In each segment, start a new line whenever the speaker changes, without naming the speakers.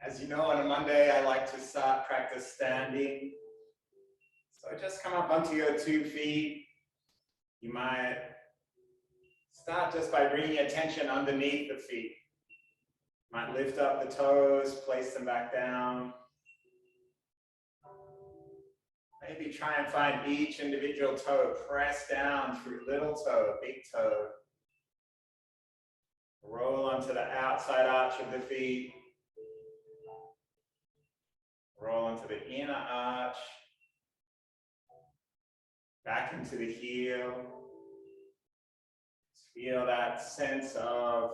As you know, on a Monday, I like to start practice standing. So just come up onto your 2 feet. You might start just by bringing attention underneath the feet. You might lift up the toes, place them back down. Maybe try and find each individual toe. Press down through little toe, big toe. Roll onto the outside arch of the feet. Roll onto the inner arch. Back into the heel. Feel that sense of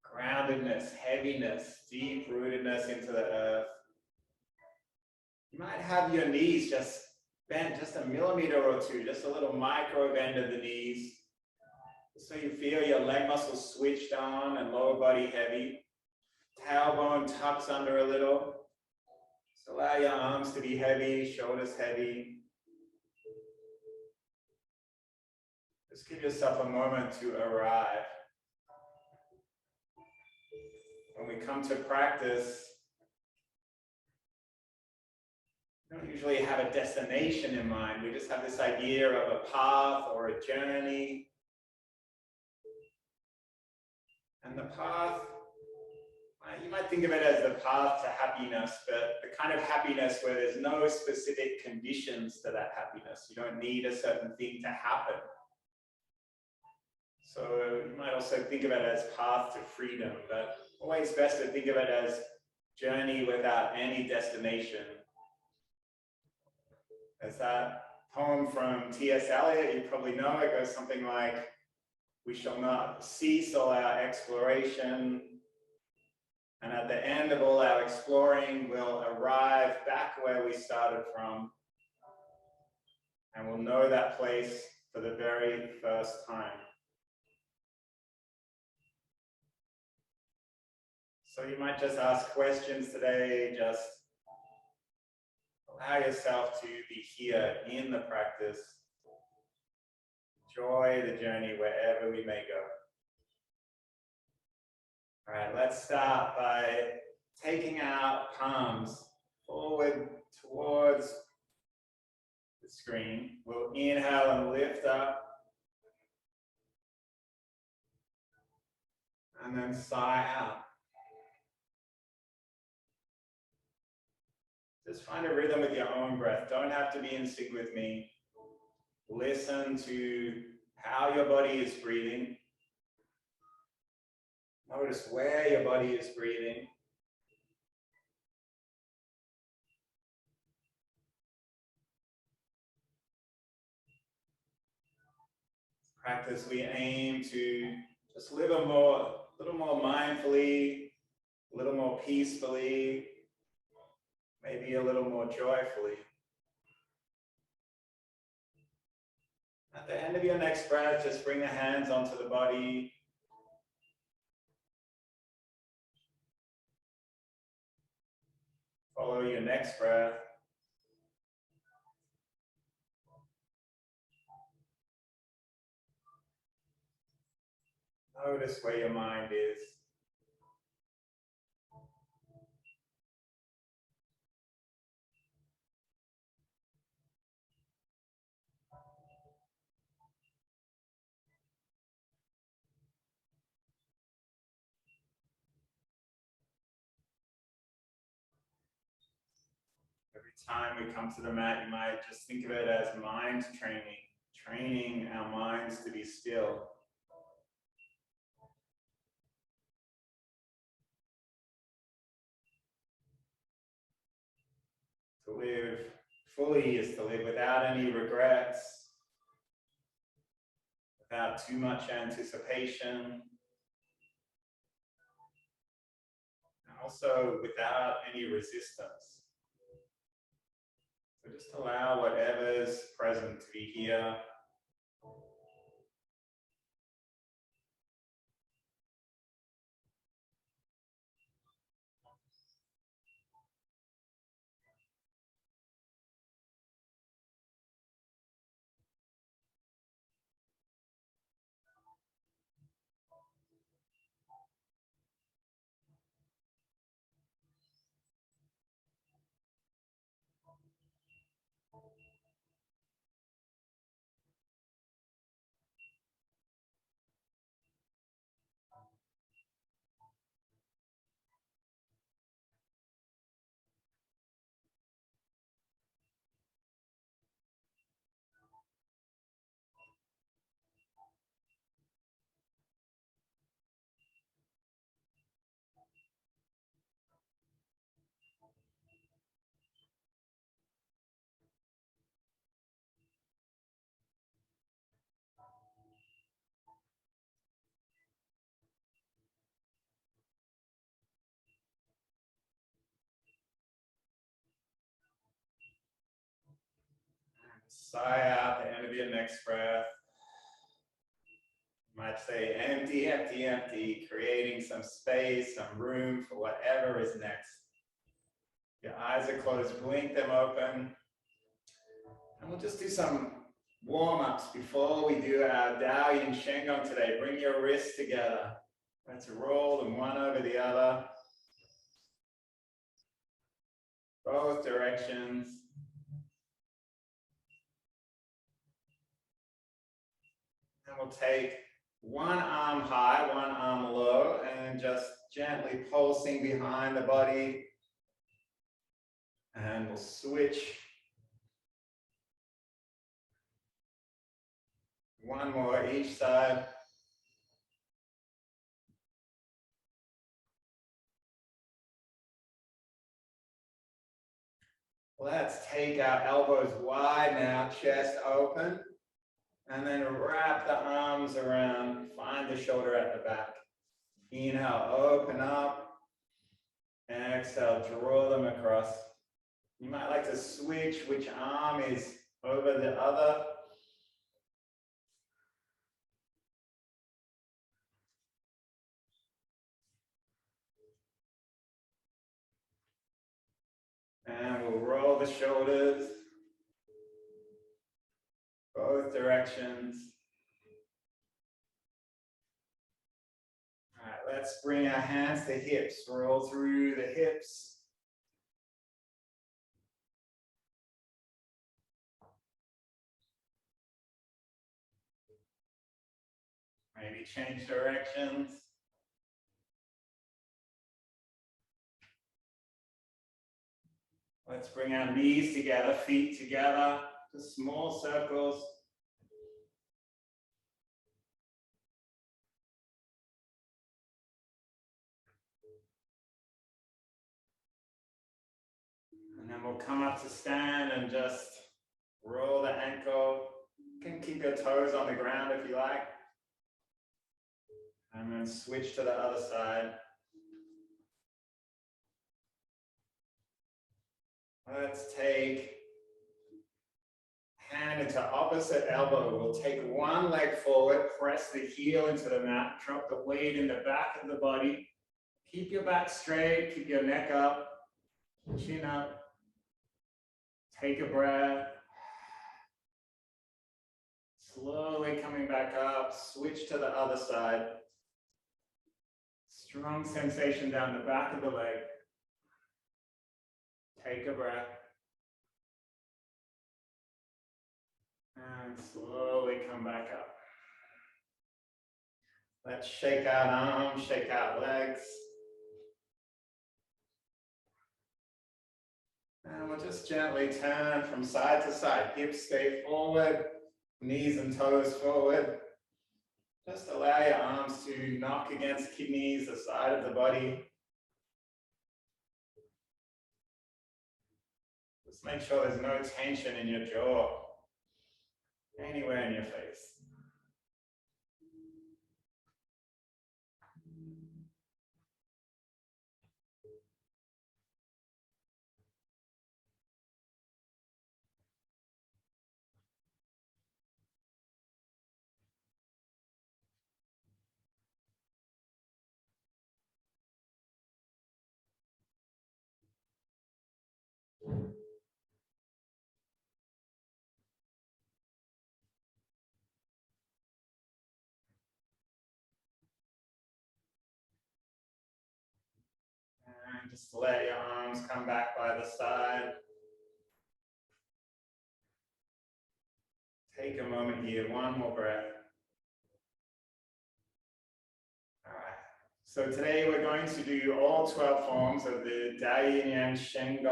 groundedness, heaviness, deep rootedness into the earth. You might have your knees just bent just a millimeter or two, just a little micro bend of the knees. So you feel your leg muscles switched on and lower body heavy. Tailbone tucks under a little. Just allow your arms to be heavy, shoulders heavy. Just give yourself a moment to arrive. When we come to practice, we don't usually have a destination in mind. We just have this idea of a path or a journey. And the path, you might think of it as the path to happiness, but the kind of happiness where there's no specific conditions to that happiness. You don't need a certain thing to happen. So you might also think of it as path to freedom, but always best to think of it as journey without any destination. There's that poem from T.S. Eliot, you probably know, it goes something like, "We shall not cease all our exploration, and at the end of all our exploring, we'll arrive back where we started from, and we'll know that place for the very first time." So you might just ask questions today, just allow yourself to be here in the practice. Enjoy the journey wherever we may go. All right, let's start by taking our palms forward towards the screen. We'll inhale and lift up. And then sigh out. Just find a rhythm with your own breath. Don't have to be in sync with me. Listen to how your body is breathing. Notice where your body is breathing. Practice, we aim to just live a little more mindfully, a little more peacefully, maybe a little more joyfully. At the end of your next breath, just bring the hands onto the body. Follow your next breath. Notice where your mind is. Every time we come to the mat, you might just think of it as mind training, training our minds to be still. To live fully is to live without any regrets, without too much anticipation, and also without any resistance. So just allow whatever's present to be here. Sigh out the end of your next breath. You might say empty, empty, empty, creating some space, some room for whatever is next. Your eyes are closed, blink them open. And we'll just do some warm-ups before we do our Dao Yin Sheng today. Bring your wrists together. Let's roll them one over the other. Both directions. And we'll take one arm high, one arm low, and just gently pulsing behind the body. And we'll switch. One more each side. Let's take our elbows wide now, chest open, and then wrap the arms around, find the shoulder at the back. Inhale, open up. Exhale, draw them across. You might like to switch which arm is over the other. And we'll roll the shoulders, both directions. All right, let's bring our hands to hips, roll through the hips. Maybe change directions. Let's bring our knees together, feet together, just small circles. And then we'll come up to stand and just roll the ankle. You can keep your toes on the ground if you like. And then switch to the other side. Let's take hand into opposite elbow. We'll take one leg forward, press the heel into the mat, drop the weight in the back of the body. Keep your back straight, keep your neck up, chin up. Take a breath. Slowly coming back up, switch to the other side. Strong sensation down the back of the leg. Take a breath. And slowly come back up. Let's shake out arms, shake out legs. And we'll just gently turn from side to side. Hips stay forward, knees and toes forward. Just allow your arms to knock against kidneys, the side of the body. Just make sure there's no tension in your jaw, anywhere in your face. And just let your arms come back by the side. Take a moment here, one more breath. All right. So today we're going to do all 12 forms of the Dao Yin Sheng,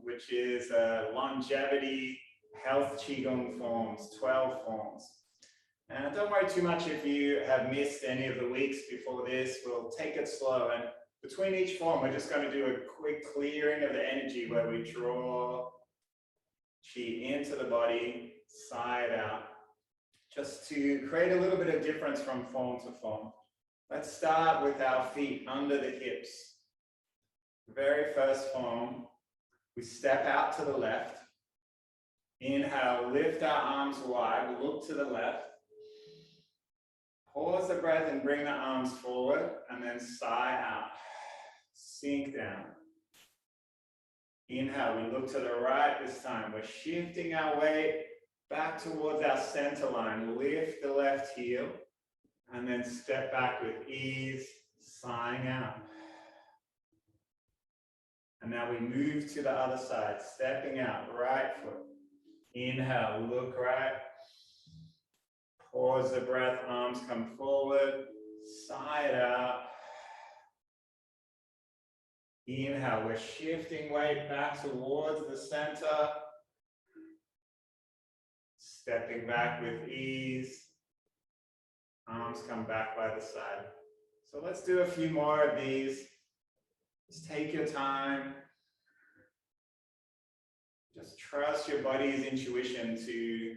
which is longevity health Qigong forms, 12 forms. And don't worry too much if you have missed any of the weeks before this. We'll take it slow. And between each form, we're just going to do a quick clearing of the energy where we draw Qi into the body, side out, just to create a little bit of difference from form to form. Let's start with our feet under the hips. The very first form, we step out to the left. Inhale, lift our arms wide, look to the left. Pause the breath and bring the arms forward, and then sigh out. Sink down. Inhale, we look to the right this time. We're shifting our weight back towards our center line. Lift the left heel, and then step back with ease, sighing out. And now we move to the other side, stepping out, right foot. Inhale, look right. Pause the breath, arms come forward, sigh it out. Inhale, we're shifting weight back towards the center. Stepping back with ease. Arms come back by the side. So let's do a few more of these. Just take your time. Just trust your body's intuition to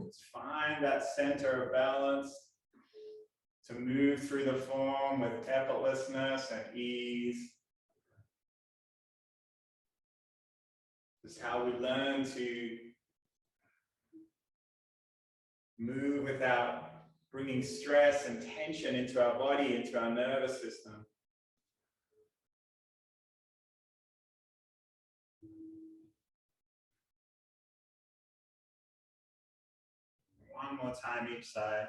just find that center of balance, to move through the form with effortlessness and ease. This is how we learn to move without bringing stress and tension into our body, into our nervous system. One more time each side.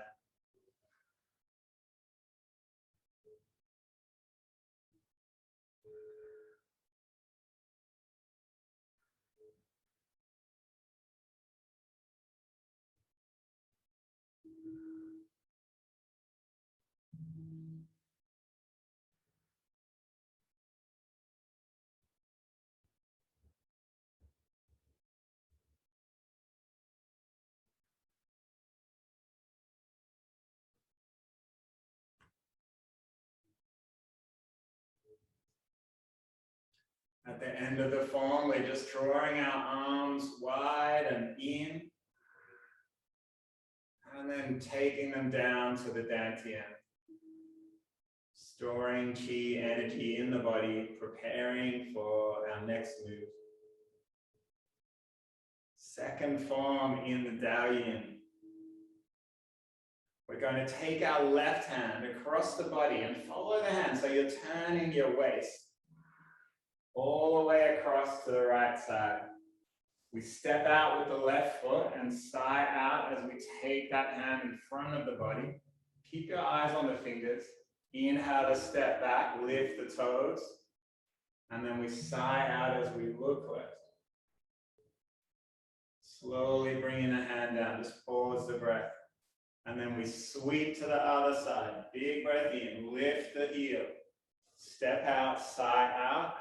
At the end of the form, we're just drawing our arms wide and in, and then taking them down to the dantian. Storing qi energy in the body, preparing for our next move. Second form in the Dao Yin. We're going to take our left hand across the body and follow the hand so you're turning your waist all the way across to the right side. We step out with the left foot and sigh out as we take that hand in front of the body. Keep your eyes on the fingers. Inhale to step back, lift the toes, and then we sigh out as we look left. Slowly bringing the hand down, just pause the breath. And then we sweep to the other side. Big breath in, lift the heel. Step out, sigh out.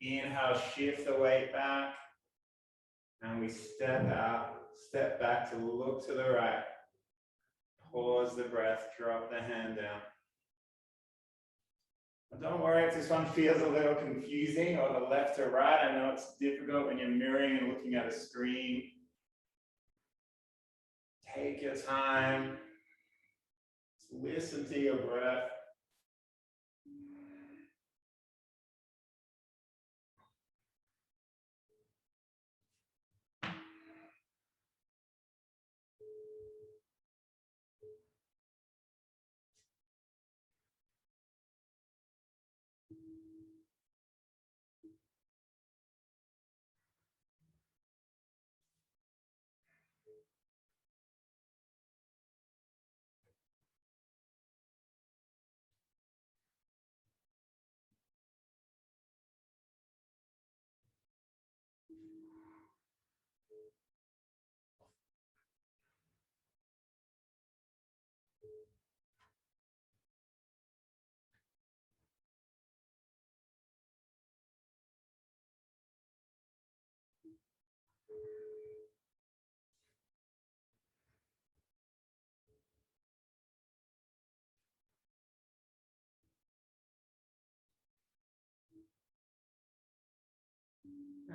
Inhale, shift the weight back. And we step out, step back to look to the right. Pause the breath, drop the hand down. And don't worry if this one feels a little confusing or the left to right. I know it's difficult when you're mirroring and looking at a screen. Take your time. Just listen to your breath.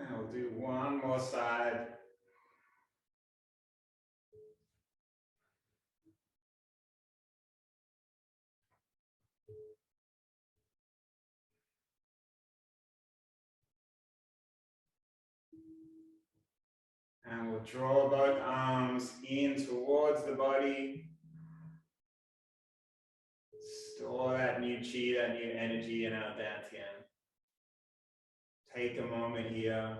And we'll do one more side. we'll draw both arms in towards the body. Store that new chi, that new energy in our dantian. Take a moment here.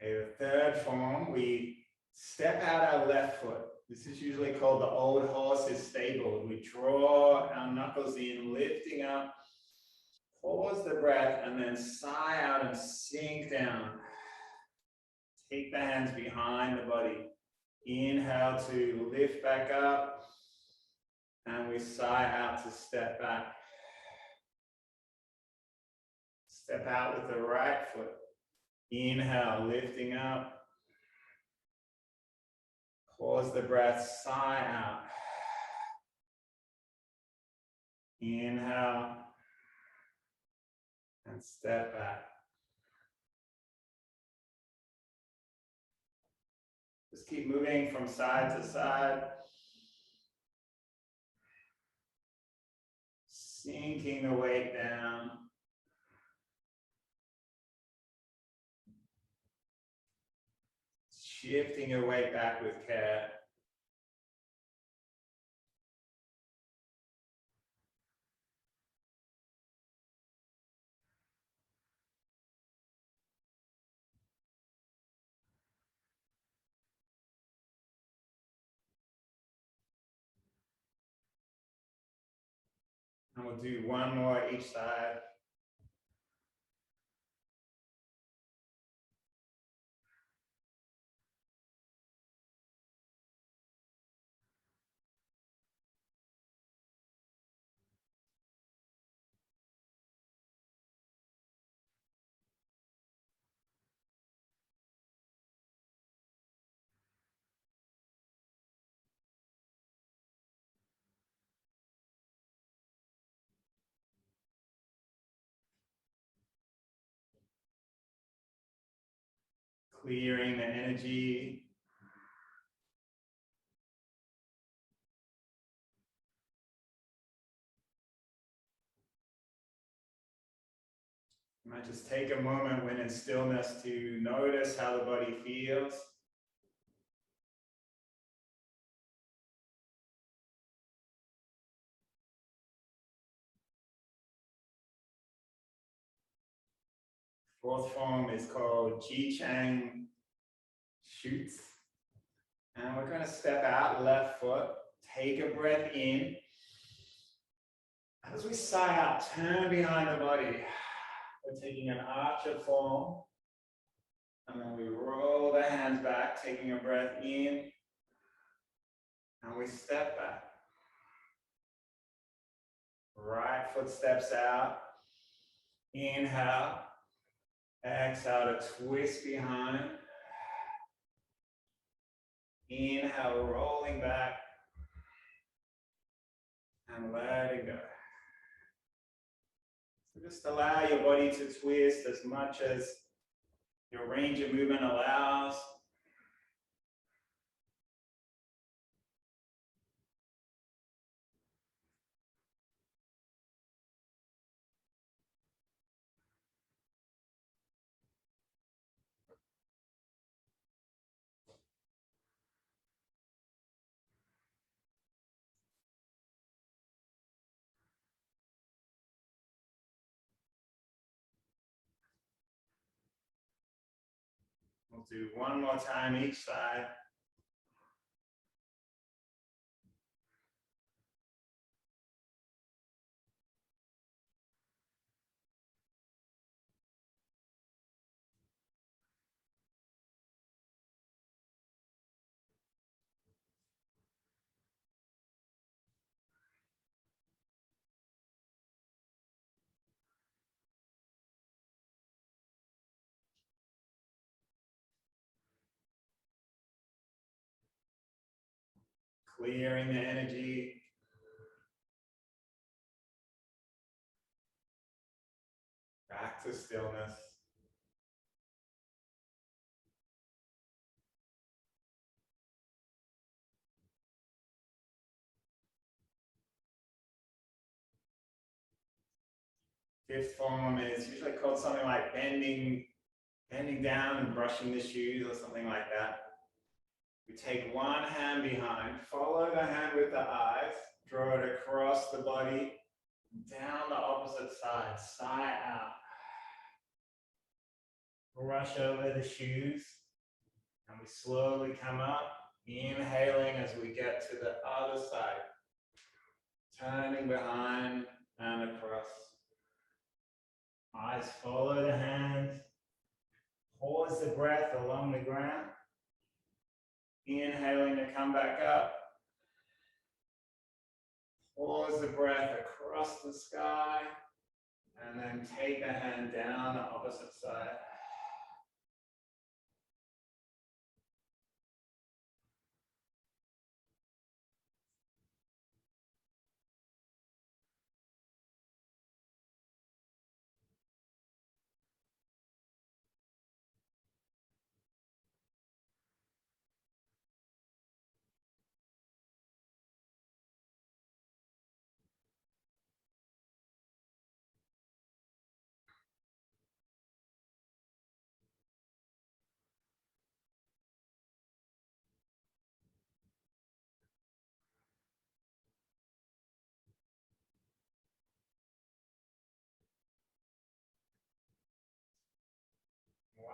Okay, the third form, we step out our left foot. This is usually called the old horse is stabled. We draw our knuckles in, lifting up, pause the breath, and then sigh out and sink down. Take the hands behind the body. Inhale to lift back up, and we sigh out to step back. Step out with the right foot. Inhale, lifting up. Pause the breath, sigh out. Inhale, and step back. Just keep moving from side to side. Sinking the weight down. Shifting your weight back with care. And we'll do one more each side. Clearing the energy. You might just take a moment when in stillness to notice how the body feels. Fourth form is called sheng, shoots. And we're going to step out, left foot, take a breath in. As we sigh out, turn behind the body. We're taking an archer form. And then we roll the hands back, taking a breath in. And we step back. Right foot steps out. Inhale. Exhale to twist behind. Inhale, rolling back. And letting go. So just allow your body to twist as much as your range of movement allows. We'll do one more time each side. Clearing the energy. Back to stillness. Fifth form is usually called something like bending down and brushing the shoes or something like that. We take one hand behind, follow the hand with the eyes, draw it across the body, down the opposite side, sigh out. Brush over the shoes, and we slowly come up, inhaling as we get to the other side, turning behind and across. Eyes follow the hand, pause the breath along the ground, inhaling to come back up, pause the breath across the sky, and then take the hand down the opposite side.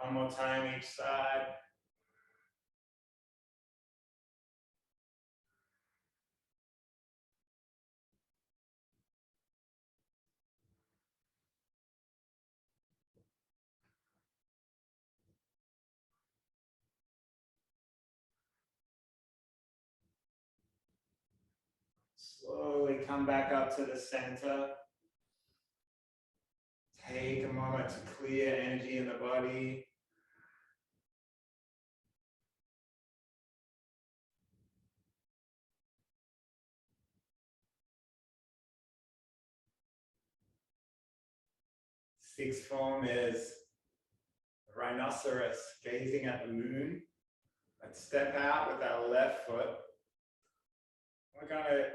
One more time each side. Slowly come back up to the center. Take a moment to clear energy in the body. Sixth form is rhinoceros, gazing at the moon. Let's step out with our left foot. We're going to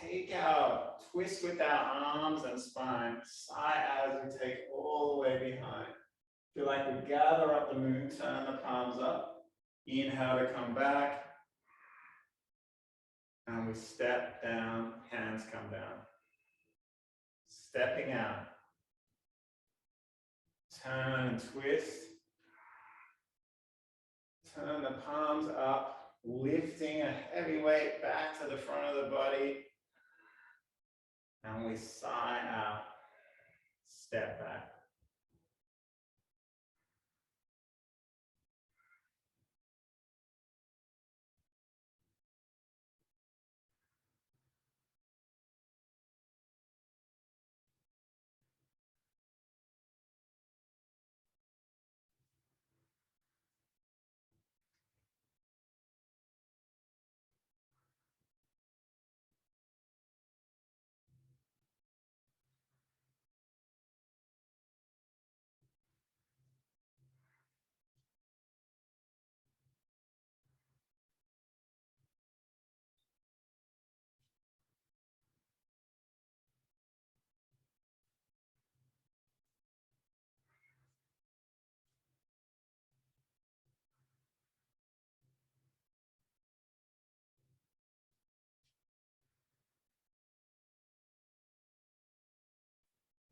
take our twist with our arms and spine, sigh as we take all the way behind. Feel like we gather up the moon, turn the palms up. Inhale to come back. And we step down, hands come down. Stepping out. Turn and twist. Turn the palms up, lifting a heavy weight back to the front of the body. And we sigh out, step back.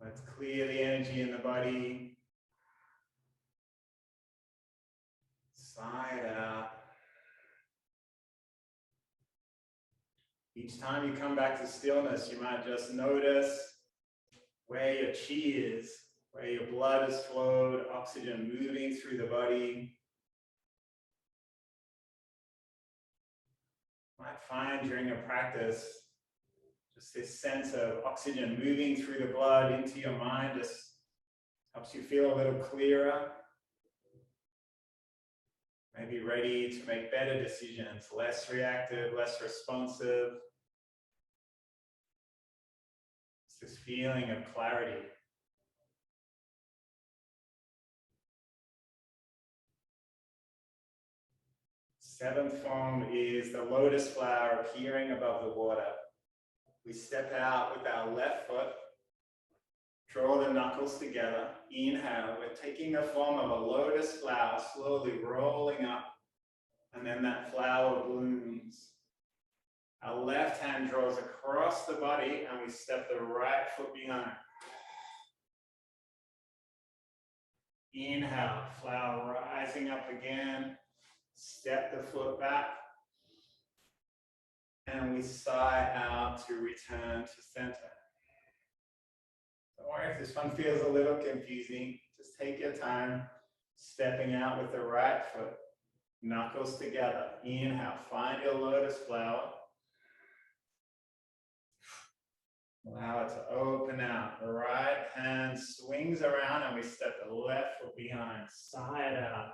Let's clear the energy in the body. Sigh it out. Each time you come back to stillness, you might just notice where your chi is, where your blood has flowed, oxygen moving through the body. You might find during your practice, just this sense of oxygen moving through the blood into your mind just helps you feel a little clearer. Maybe ready to make better decisions, less reactive, less responsive. It's this feeling of clarity. Seventh form is the lotus flower appearing above the water. We step out with our left foot, Draw the knuckles together. Inhale. We're taking the form of a lotus flower, slowly rolling up. And then that flower blooms. Our left hand draws across the body and we step the right foot behind. Inhale, flower rising up again. Step the foot back. And we sigh out to return to center. Don't worry if this one feels a little confusing. Just take your time stepping out with the right foot. Knuckles together. Inhale, find your lotus flower. Allow it to open out. The right hand swings around and we step the left foot behind. Side out.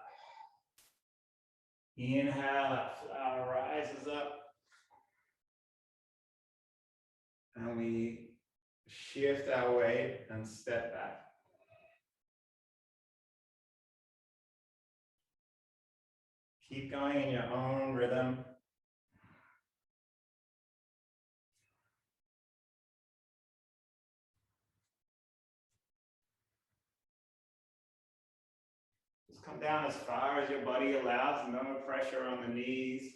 Inhale, that flower rises up. And we shift our weight and step back. Keep going in your own rhythm. Just come down as far as your body allows, no pressure on the knees.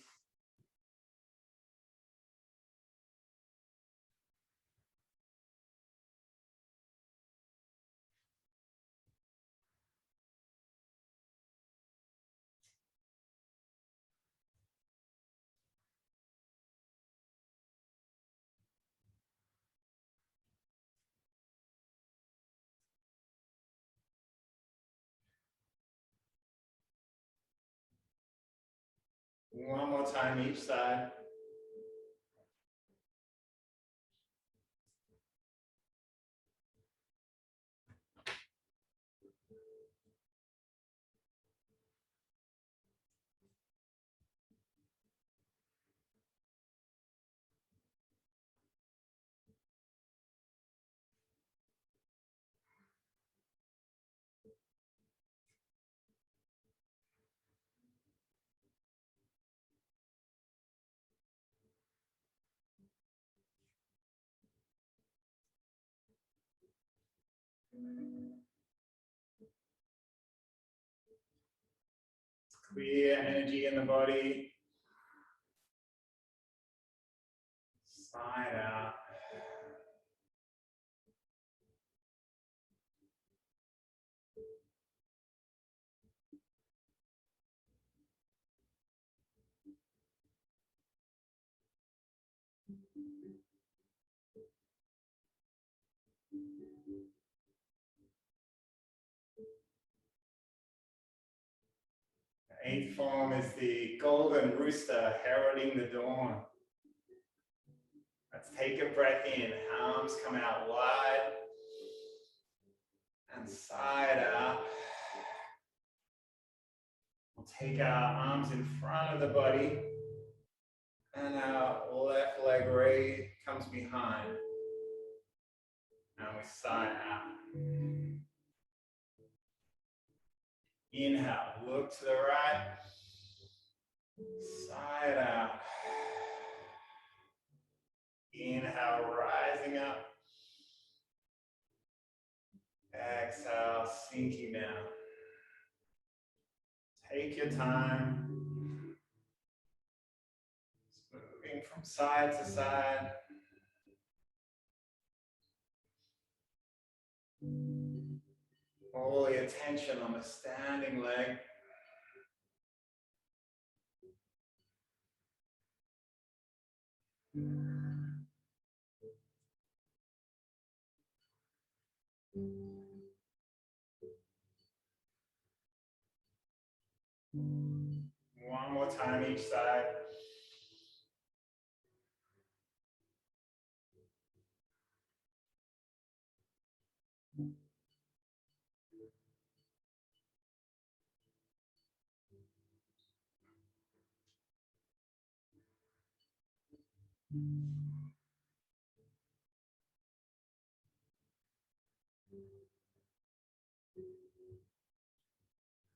One more time each side. Clear energy in the body. Side out. The eighth form is the golden rooster heralding the dawn. Let's take a breath in. Arms come out wide. And side out. We'll take our arms in front of the body. And our left leg comes behind. And we sigh out. Inhale, look to the right. Side out. Inhale, rising up. Exhale, sinking down. Take your time. Just moving from side to side. All the attention on the standing leg. One more time each side.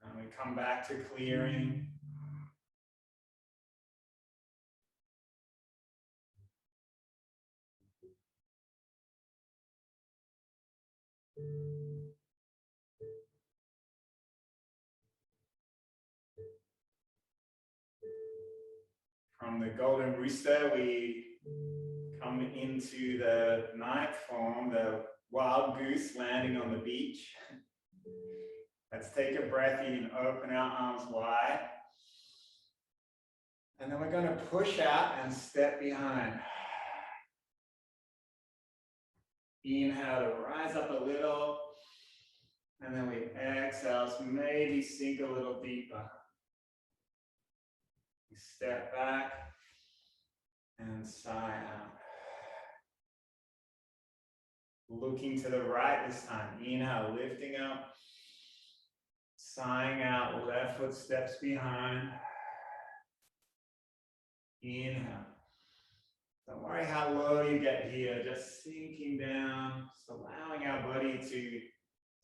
And we come back to clearing. From the golden rooster, we come into the ninth form, the wild goose landing on the beach. Let's take a breath in, open our arms wide. And then we're going to push out and step behind. Inhale to rise up a little. And then we exhale to maybe sink a little deeper. We step back and sigh out. Looking to the right this time. Inhale, lifting up. Sighing out, left foot steps behind. Inhale. Don't worry how low you get here, just sinking down, just allowing our body to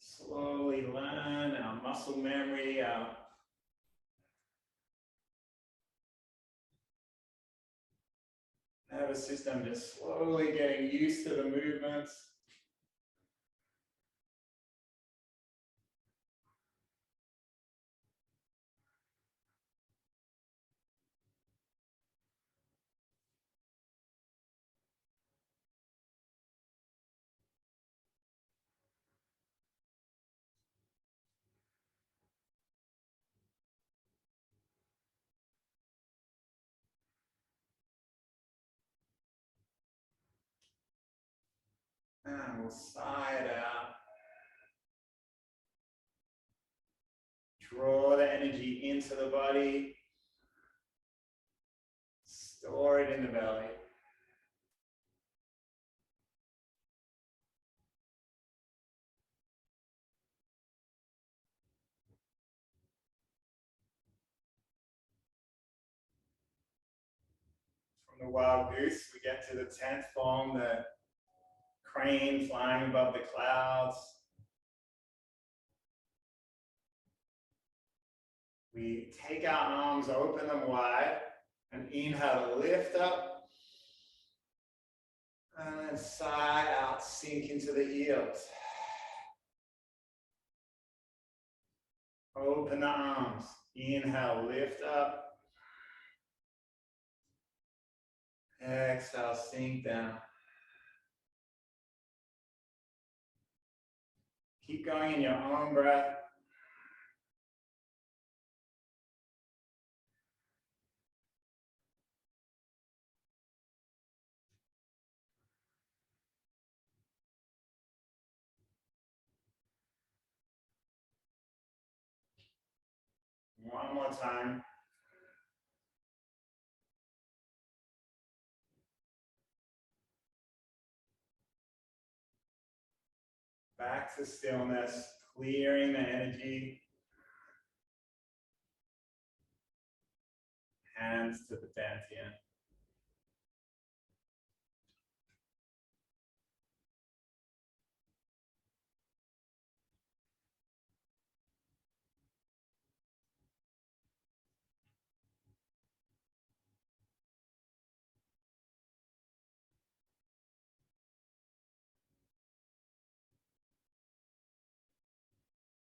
slowly learn our muscle memory, our nervous system just slowly getting used to the movements. And we'll sigh it out. Draw the energy into the body. Store it in the belly. From the wild goose, we get to the 10th form, the crane flying above the clouds. We take our arms, open them wide, and inhale to lift up. And then sigh out, sink into the heels. Open the arms. Inhale, lift up. Exhale, sink down. Keep going in your own breath. One more time. Back to stillness, clearing the energy. Hands to the dantian.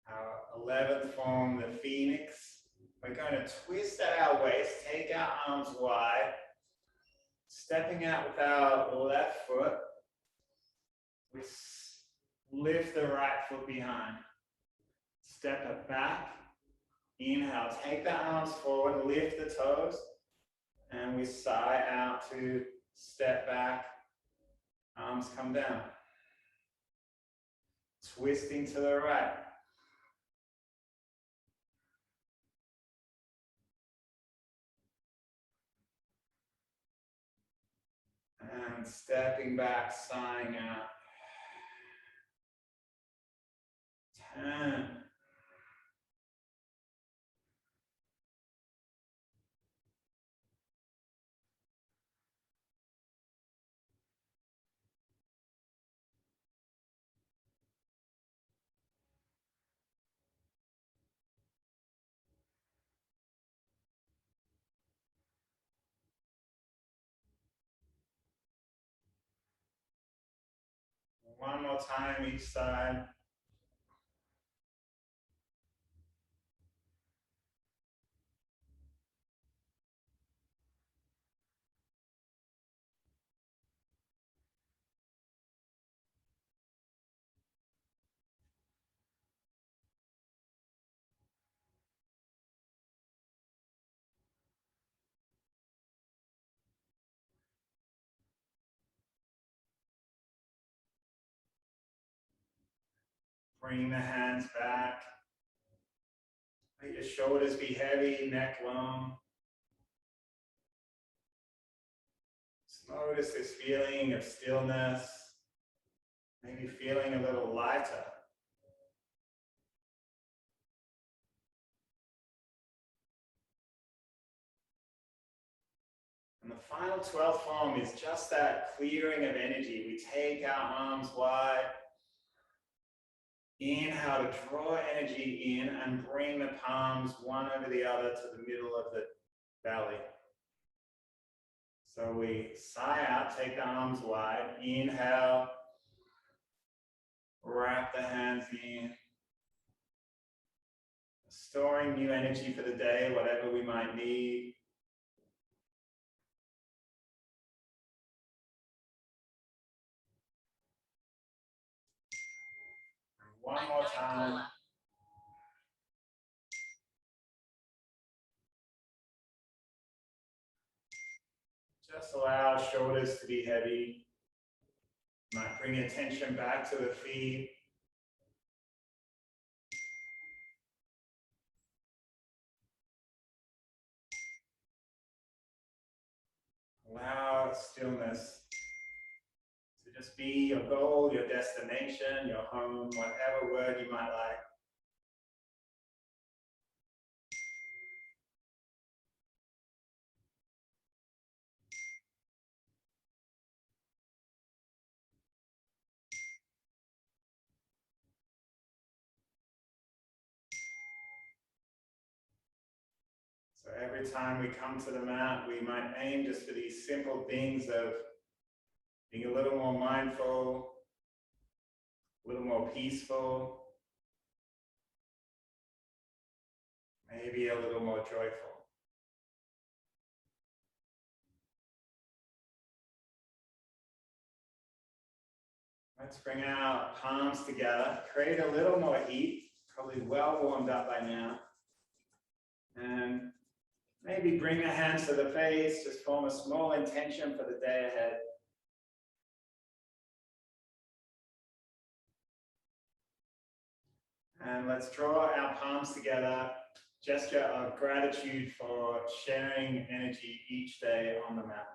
Our 11th form, the phoenix. We're going to twist at our waist, take our arms wide, stepping out with our left foot. We lift the right foot behind. Step it back. Inhale, take the arms forward, lift the toes. And we sigh out to step back. Arms come down. Twisting to the right. And stepping back, sighing out. 10. One more time each side. Bring the hands back. Let your shoulders be heavy, neck long. Just notice this feeling of stillness, maybe feeling a little lighter. And the final 12th form is just that clearing of energy. We take our arms wide. Inhale to draw energy in and bring the palms one over the other to the middle of the belly. So we sigh out, take the arms wide. Inhale. Wrap the hands in. Storing new energy for the day, whatever we might need. One more time. Just allow shoulders to be heavy. Might bring attention back to the feet. Allow stillness to just be your goal, your destination, your home, whatever word you might like. So every time we come to the mat, we might aim just for these simple things of being a little more mindful, a little more peaceful, maybe a little more joyful. Let's bring our palms together, create a little more heat, probably well warmed up by now. And maybe bring the hands to the face, just form a small intention for the day ahead. And let's draw our palms together, gesture of gratitude for sharing energy each day on the mat.